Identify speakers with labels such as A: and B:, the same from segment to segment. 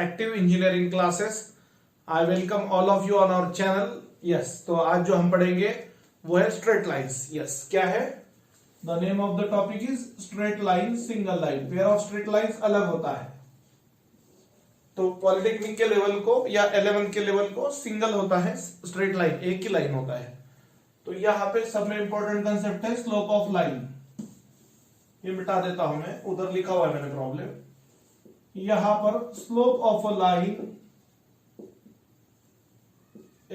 A: Active engineering classes. I welcome all of you on our channel. Yes, तो आज जो हम पढ़ेंगे वो है स्ट्रेट लाइंस। यस, क्या है? The name of the topic is straight line, single line. Pair of straight lines अलग होता है, तो पॉलिटेक्निक के लेवल को या 11 के लेवल को सिंगल होता है, स्ट्रेट लाइन एक ही लाइन होता है। तो यहाँ पे सब में इंपॉर्टेंट कंसेप्ट है स्लोप ऑफ लाइन। ये मिटा देता हूं मैं, उधर लिखा हुआ है मैंने प्रॉब्लम। यहां पर slope of a line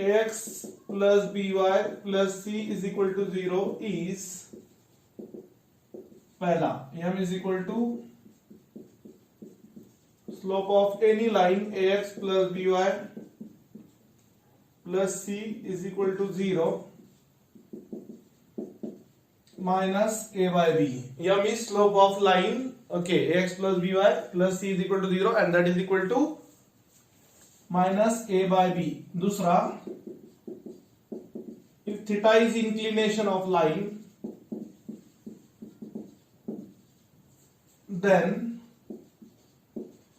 A: ax plus by plus c is equal to 0 is पहला m is equal to slope of any line ax plus by plus c is equal to 0 minus a by b. m is slope of line, okay, ax plus by plus c is equal to 0 and that is equal to minus a by b. दूसरा, if theta is inclination of line, then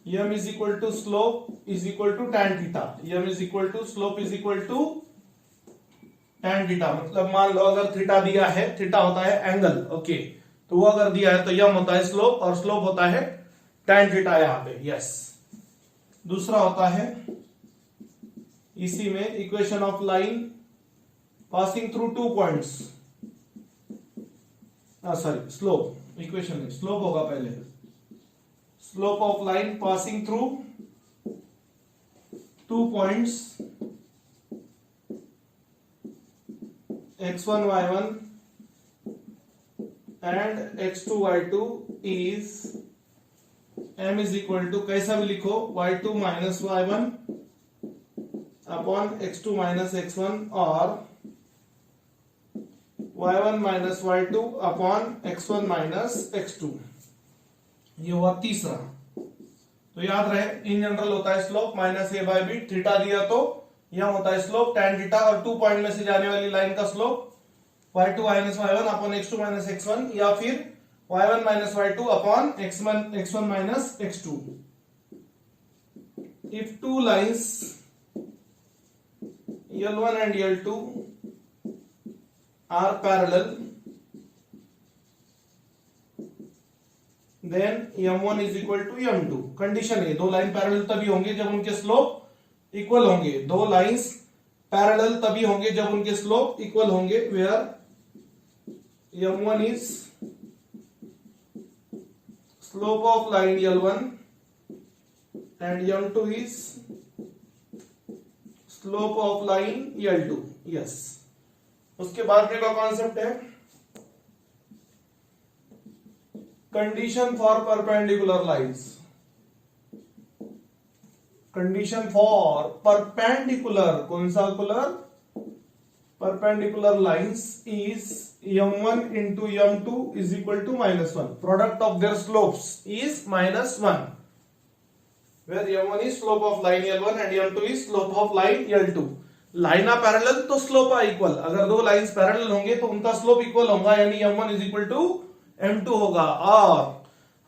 A: m is equal to slope is equal to tan theta. m is equal to slope is equal to tan theta. मतलब मान लो अगर theta दिया है, theta होता है angle, okay, तो वो अगर दिया है तो m होता है स्लोप और स्लोप होता है tan थीटा यहाँ पे। यस, दूसरा होता है इसी में equation of line passing through 2 points, sorry slope, equation में स्लोप होगा पहले। Slope of line passing through 2 points x1 y1 and x2 y2 is m is equal to, कैसा भी लिखो, y2 minus y1 upon x2 minus x1 और y1 minus y2 upon x1 minus x2। ये हुआ तीसरा। तो याद रहे, इन जनरल होता है slope minus a by b। Theta दिया तो यह होता है स्लोप tan थीटा और 2 पॉइंट में से जाने वाली लाइन का slope y2 minus y1 upon x2 minus x1 या फिर y1 minus y2 upon x1 minus x2। If two lines L1 and L2 are parallel, then M1 is equal to M2। Condition है, दो line parallel तभी होंगे जब उनके slope equal होंगे। दो लाइंस पैरेलल तभी होंगे जब उनके स्लोप इक्वल होंगे, where M1 is slope of line L1 and M2 is slope of line L2। Yes, उसके बाद में का कॉन्सेप्ट है condition for perpendicular lines. Condition for perpendicular, कौन सा कुलर? Perpendicular lines is m1 into m2 is equal to -1. Product of their slopes is -1. Where m1 is slope of line L1 and m2 is slope of line L2. Line parallel तो slope equal. अगर दो lines parallel होंगे तो उनका slope equal होगा, यानी m1 is equal to m2 होगा। और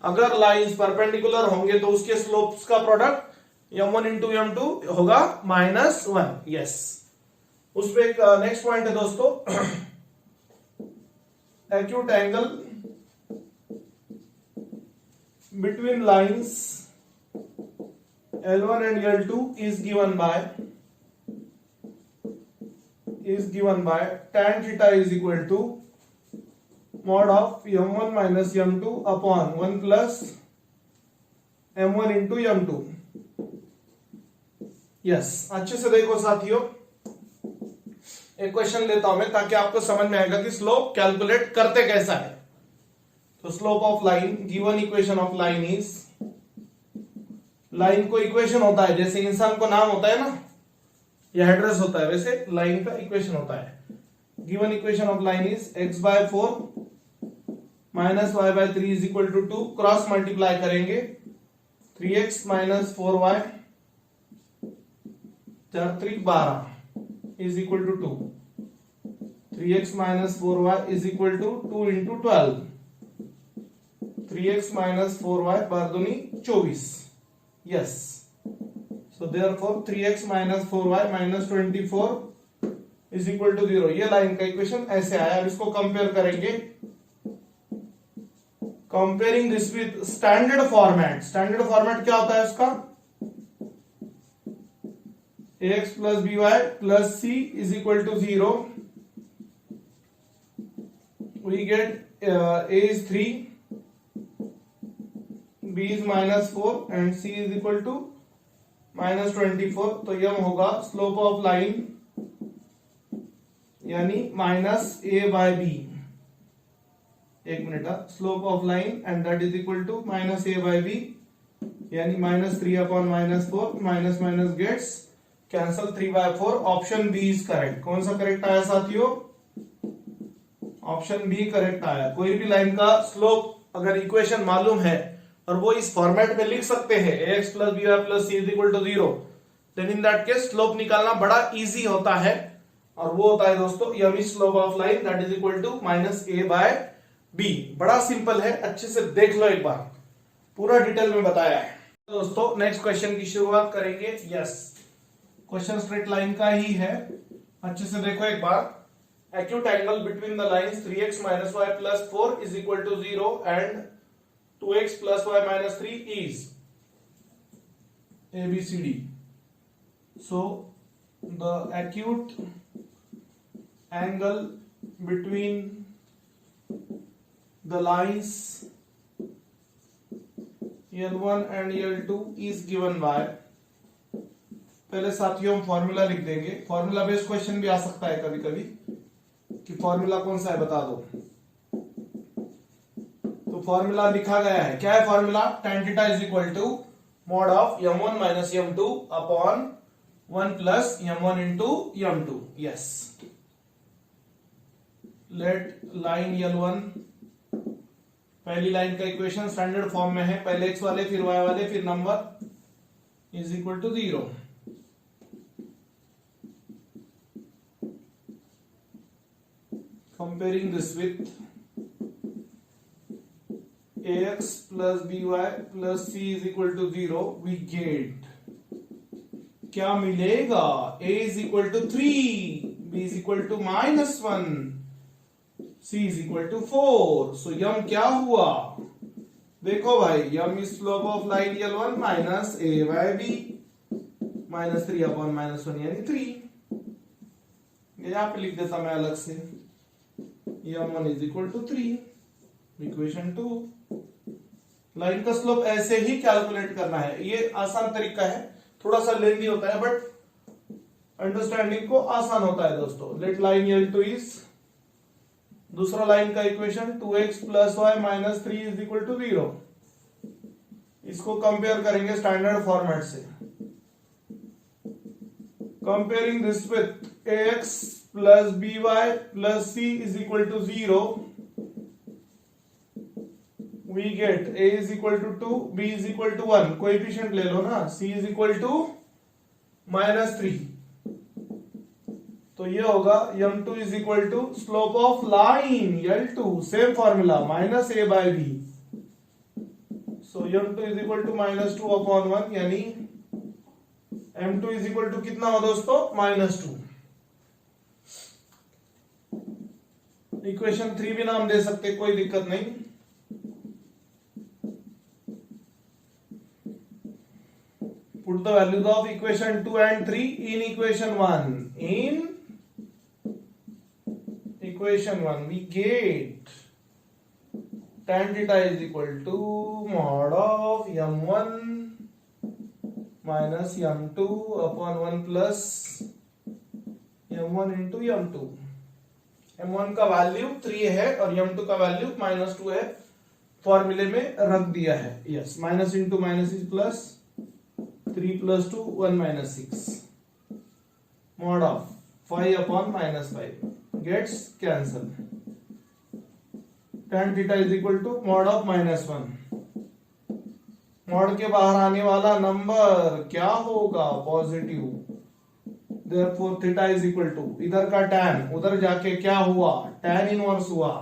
A: अगर लाइंस परपेंडिकुलर होंगे तो उसके स्लोप्स का प्रोडक्ट m1 into m2 होगा -1। यस, उस पे एक नेक्स्ट पॉइंट है दोस्तों, acute angle between lines L1 and L2 is given by tan theta is equal to mod of m1 minus m2 upon 1 plus m1 into m2। Yes, अच्छे से देखो साथियों, एक क्वेश्चन लेता हूं मैं ताकि आपको समझ में आएगा कि स्लोप कैलकुलेट करते कैसा है। तो slope of line, given equation of line is, line को इक्वेशन होता है जैसे इंसान को नाम होता है ना, यह एड्रेस होता है, वैसे लाइन का इक्वेशन होता है। Given equation of line is x by 4 minus y by 3 is equal to 2। Cross multiply करेंगे 3x minus 4y 3 12 is equal to 2। 3x minus 4y is equal to 2 into 12। 3x minus 4y बार दूनी 24। Yes, so therefore 3x minus 4y minus 24 is equal to 0। ये line का equation ऐसे आया। अब इसको compare करेंगे, comparing this with standard format. Standard format क्या होता है उसका? ax plus b y plus c is equal to 0। We get a is 3, b is minus 4 and c is equal to minus 24। तो यह होगा स्लोप ऑफ लाइन यानी minus a by b। एक minute, slope of line and that is equal to minus a by b यानी minus 3 upon minus 4। Minus minus gets cancel, 3 by 4। Option B is correct. कौन सा correct आया साथियों? Option B correct आया। कोई भी line का स्लोप अगर इक्वेशन मालूम है और वो इस फॉर्मेट में लिख सकते हैं ax plus b y plus c is equal to 0, then in that case slope निकालना बड़ा इजी होता है और वो होता है दोस्तों यमी slope of line that is equal to minus a by b। बड़ा सिंपल है, अच्छे से देख लो एक बार, पूरा डिटेल में बताया है। तो दोस्तों नेक्स्ट क्वेश्चन की शुरुआत करेंगे। यस, क्वेश्चन स्ट्रेट लाइन का ही है, अच्छे से देखो एक बार। acute angle between the lines 3x minus y plus 4 is equal to 0 and 2x plus y minus 3 is ABCD. So the acute angle between the lines L1 and L2 is given by, पहले साथियों हम formula लिख देंगे। Formula based question भी आ सकता है कभी कभी कि फॉर्मूला कौन सा है बता दो। तो फॉर्मूला लिखा गया है, क्या है formula? tan theta is equal to mod of m1 minus m2 upon 1 plus m1 into m2। Yes, let line L1, पहली लाइन का इक्वेशन स्टैंडर्ड फॉर्म में है, पहले x वाले फिर y वाले फिर number is equal to 0। Comparing this with ax plus by plus c is equal to 0, we get क्या मिलेगा? a is equal to 3, b is equal to minus 1, c is equal to 4। so यम क्या हुआ? देखो भाई, m is slope of line L1 minus a by b minus 3 upon minus 1 यानी 3। यहां पे लिख देता मैं अलग से, m1 is equal to 3, equation 2। Line का स्लोप ऐसे ही कैलकुलेट करना है, ये आसान तरीका है, थोड़ा सा लेंदी होता है बट अंडरस्टैंडिंग को आसान होता है दोस्तों। लेट लाइन L2 इज, दूसरा लाइन का equation 2x plus y minus 3 is equal to 0। इसको कंपेयर करेंगे स्टैंडर्ड फॉर्मेट से। Comparing this with ax plus b y plus c is equal to 0, we get a is equal to 2, b is equal to 1, coefficient ले लो ना, c is equal to minus 3। तो ये होगा m2 is equal to slope of line L2, same formula minus a by b। So m2 is equal to minus 2 upon 1 यानी m2 is equal to कितना हो दोस्तों? माइनस 2। इक्वेशन 3 भी नाम दे सकते, कोई दिक्कत नहीं। Put the values of equation 2 and 3 in equation 1। In equation 1 we get tan theta is equal to mod of m1 minus m2 upon 1 plus m1 into m2। m1 का वैल्यू 3 है और m2 का वैल्यू माइनस 2 है, फॉर्मूले में रख दिया है। Yes, minus into minus is plus, 3 plus 2 1 minus 6, mod of 5 अपॉन minus 5 gets cancel. tan theta is equal to mod of minus 1, mod के बाहर आने वाला नंबर क्या होगा? Positive. Therefore theta is equal to, इधर का tan उधर जाके क्या हुआ? tan इनवर्स हुआ।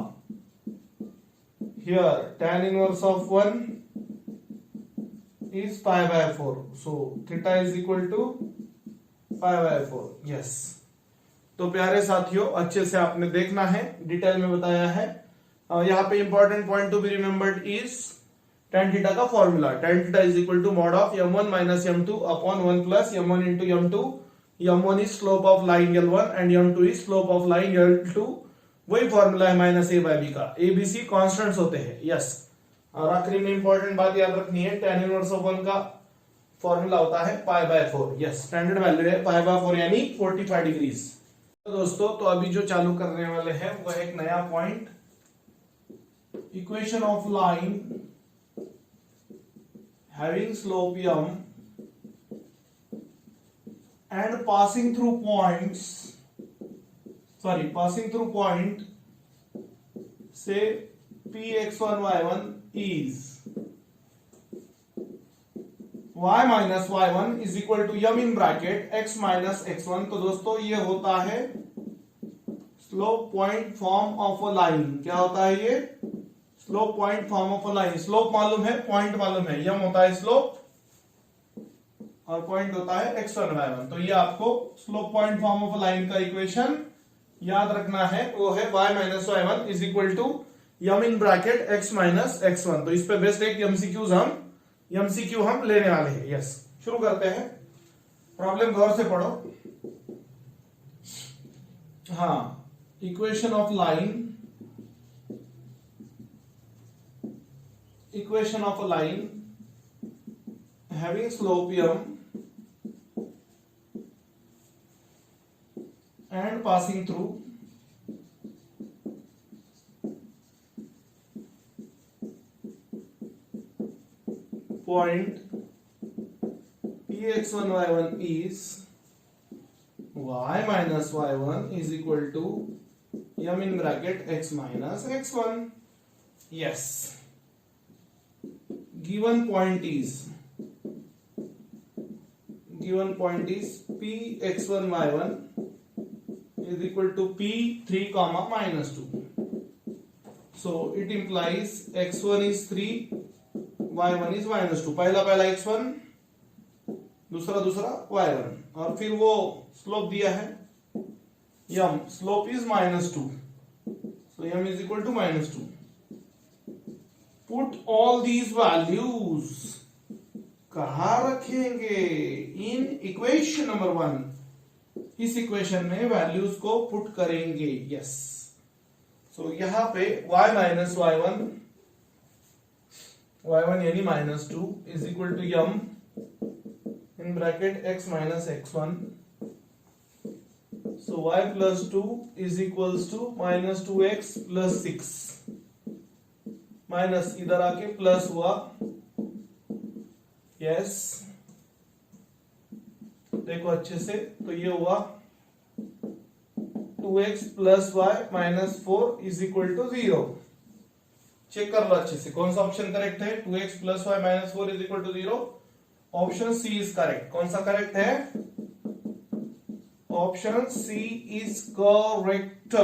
A: Here tan inverse of 1 is pi by 4. So theta is equal to pi by 4. Yes. तो प्यारे साथियों, अच्छे से आपने देखना है, डिटेल में बताया है। यहाँ पे important point to be remembered is tan theta का formula. tan theta is equal to mod of m1 minus m2 upon 1 plus m1 into m2। m1 is slope of line L1 and m2 is slope of line L2। वही formula है minus a by b का। a b c constants होते हैं। Yes. और आखिरी में important बात याद रखनी है, tan इनवर्स ऑफ 1 का फॉर्मूला होता है pi by 4। Yes, standard value है पाई बाय 4 यानी 45 डिग्रीज। तो दोस्तों, तो अभी जो चालू करने वाले हैं वो है एक नया point, equation of line having slope m and passing through point से px1 y1 is y minus y1 is equal to m in bracket x minus x1। तो दोस्तों, ये होता है slope point form of a line. क्या होता है ये? Slope point form of a line. Slope मालूम है, पॉइंट मालूम है। m होता है स्लोप और पॉइंट होता है x1 y1। तो ये आपको slope point form of a line का इक्वेशन याद रखना है। वो है y minus y1 is equal to m in bracket x minus x1। तो इस पे बेस्ट एक एमसीक्यू हम लेने वाले हैं। यस, शुरू करते हैं। प्रॉब्लम गौर से पढ़ो। हाँ, equation of line having slope m and passing through point px1 y1 is y minus y1 is equal to m in bracket x minus x1. Yes. Given point is px1 y1 is equal to p3 comma minus 2. So it implies x1 is 3, y1 is minus 2। पहला x1, दूसरा y1, और फिर वो slope दिया है m, slope is minus 2, so m is equal to minus 2। Put all these values कहाँ रखेंगे? In equation number 1। इस इक्वेशन में वैल्यूज को पुट करेंगे। यस। सो यहाँ पे y माइनस y1 यानी minus 2 is equal to m in bracket x minus x1। So y plus 2 is equals to minus 2x plus 6, minus इधर आके प्लस हुआ। यस, देखो अच्छे से, तो ये हुआ 2x plus y minus 4 is equal to 0। Check कर लो अच्छे से, कौन सा ऑप्शन करेक्ट है? 2x plus y minus 4 is equal to 0। Option C is correct. कौन सा करेक्ट है? Option C is correct.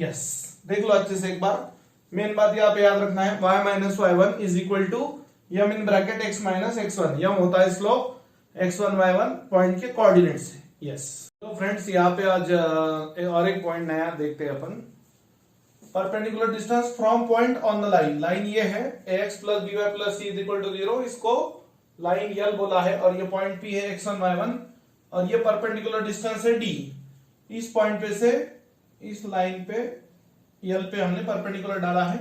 A: Yes, देख लो अच्छे से एक बार। मेन बात यहाँ पे याद रखना है, y minus y1 is equal to m in bracket x minus x1। m होता है स्लोप x1 y1 पॉइंट के कोऑर्डिनेट से। यस। तो फ्रेंड्स, यहाँ पे आज और एक पॉइंट नया देखते हैं अपन। Perpendicular distance from point on the line. Line ये है ax plus by plus c is equal to 0। इसको लाइन L बोला है और ये पॉइंट P है x1 y1, और ये परपेंडिकुलर डिस्टेंस है d। इस पॉइंट पे से इस लाइन पे L पे हमने परपेंडिकुलर डाला है।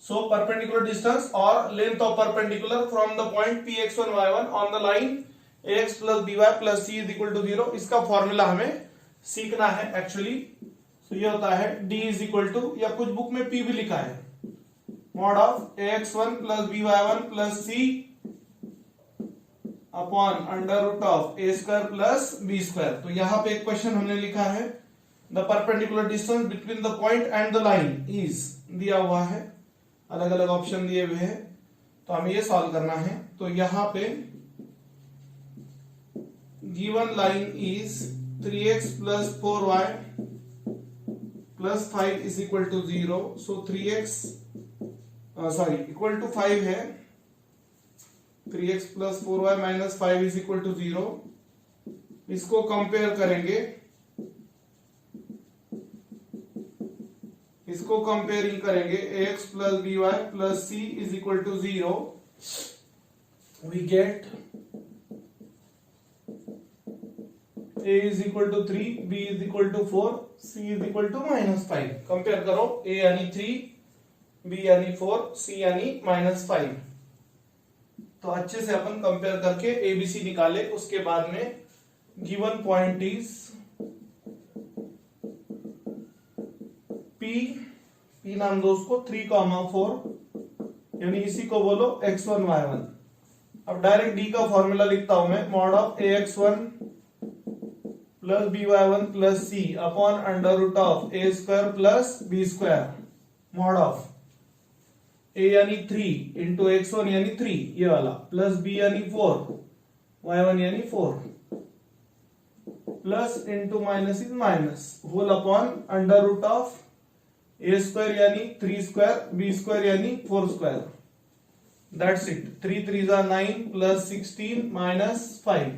A: सो परपेंडिकुलर डिस्टेंस और length of perpendicular from the point px1 y1 on the line ax plus by plus c is equal to 0। इसका फॉर्मूला हमें सीखना है एक्चुअली। तो ये होता है d इज इक्वल टू, या कुछ बुक में p भी लिखा है, mod of ax1 plus by1 plus c upon under root of a square plus b square. तो यहाँ पे एक क्वेश्चन हमने लिखा है, the perpendicular distance between the point and the line is, दिया हुआ है, अलग अलग ऑप्शन दिए हुए हैं, तो हमें ये सॉल्व करना है। तो यहाँ पे given line is 3x plus 4y plus 5 is equal to 0। So 3x equal to 5 है, 3x plus 4y minus 5 is equal to 0। इसको कंपेयर करेंगे, इसको कंपेयरिंग करेंगे ax plus by plus c is equal to 0। We get a is equal to 3, b is equal to 4, c is equal to minus 5। Compare करो, a यानी 3, b यानी 4, c यानी minus 5। तो अच्छे से अपन कंपेयर करके abc निकाले। उसके बाद में गिवन पॉइंट इज p नाम दो उसको 3,4, यानी इसी को बोलो x1 y1। अब डायरेक्ट d का फॉर्मूला लिखता हूं मैं, mod of ax1 plus by1 plus c upon under root of a square plus b square, mod of a यानी 3 इंटू x1 यानी 3 ये वाला, प्लस b यानी 4, y1 यानी 4, plus into minus is minus, whole upon under root of a square यानी 3 square, b square यानी 4 square. That's it. 3 3 9 plus 16 minus 5,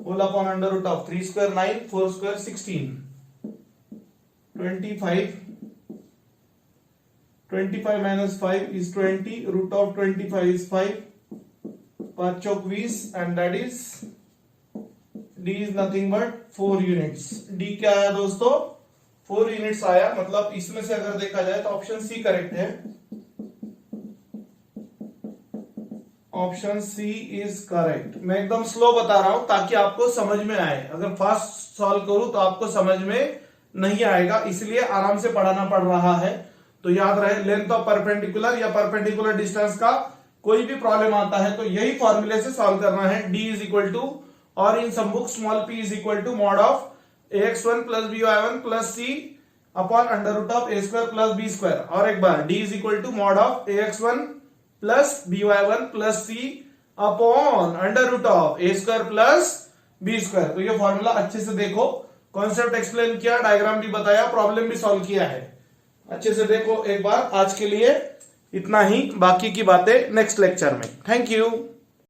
A: whole upon under root of 3 square 9, 4 square 16, 25 minus 5 is 20, root of 25 is 5, 5 चौक 20 and that is d is nothing but 4 units. d क्या आया दोस्तों? 4 units आया। मतलब इसमें से अगर देखा जाए तो ऑप्शन सी करेक्ट है। Option C is correct. मैं एकदम स्लो बता रहा हूं ताकि आपको समझ में आए। अगर फास्ट सॉल्व करूं तो आपको समझ में नहीं आएगा, इसलिए आराम से पढ़ाना पड़ रहा है। तो याद रहे, लेंथ ऑफ परपेंडिकुलर या परपेंडिकुलर डिस्टेंस का कोई भी प्रॉब्लम आता है तो यही फॉर्मूले से सॉल्व करना है। d इज इक्वल टू, और in some book small p is equal to mod of ax1 plus by1 plus c upon under root of a square plus b square. और एक बार d is equal to mod of ax1 plus by1 plus c upon under root of a square plus b square. तो ये formula अच्छे से देखो, concept explain किया, diagram भी बताया, प्रॉब्लम भी सॉल्व किया है। अच्छे से देखो एक बार। आज के लिए इतना ही, बाकी की बातें नेक्स्ट लेक्चर में। Thank you.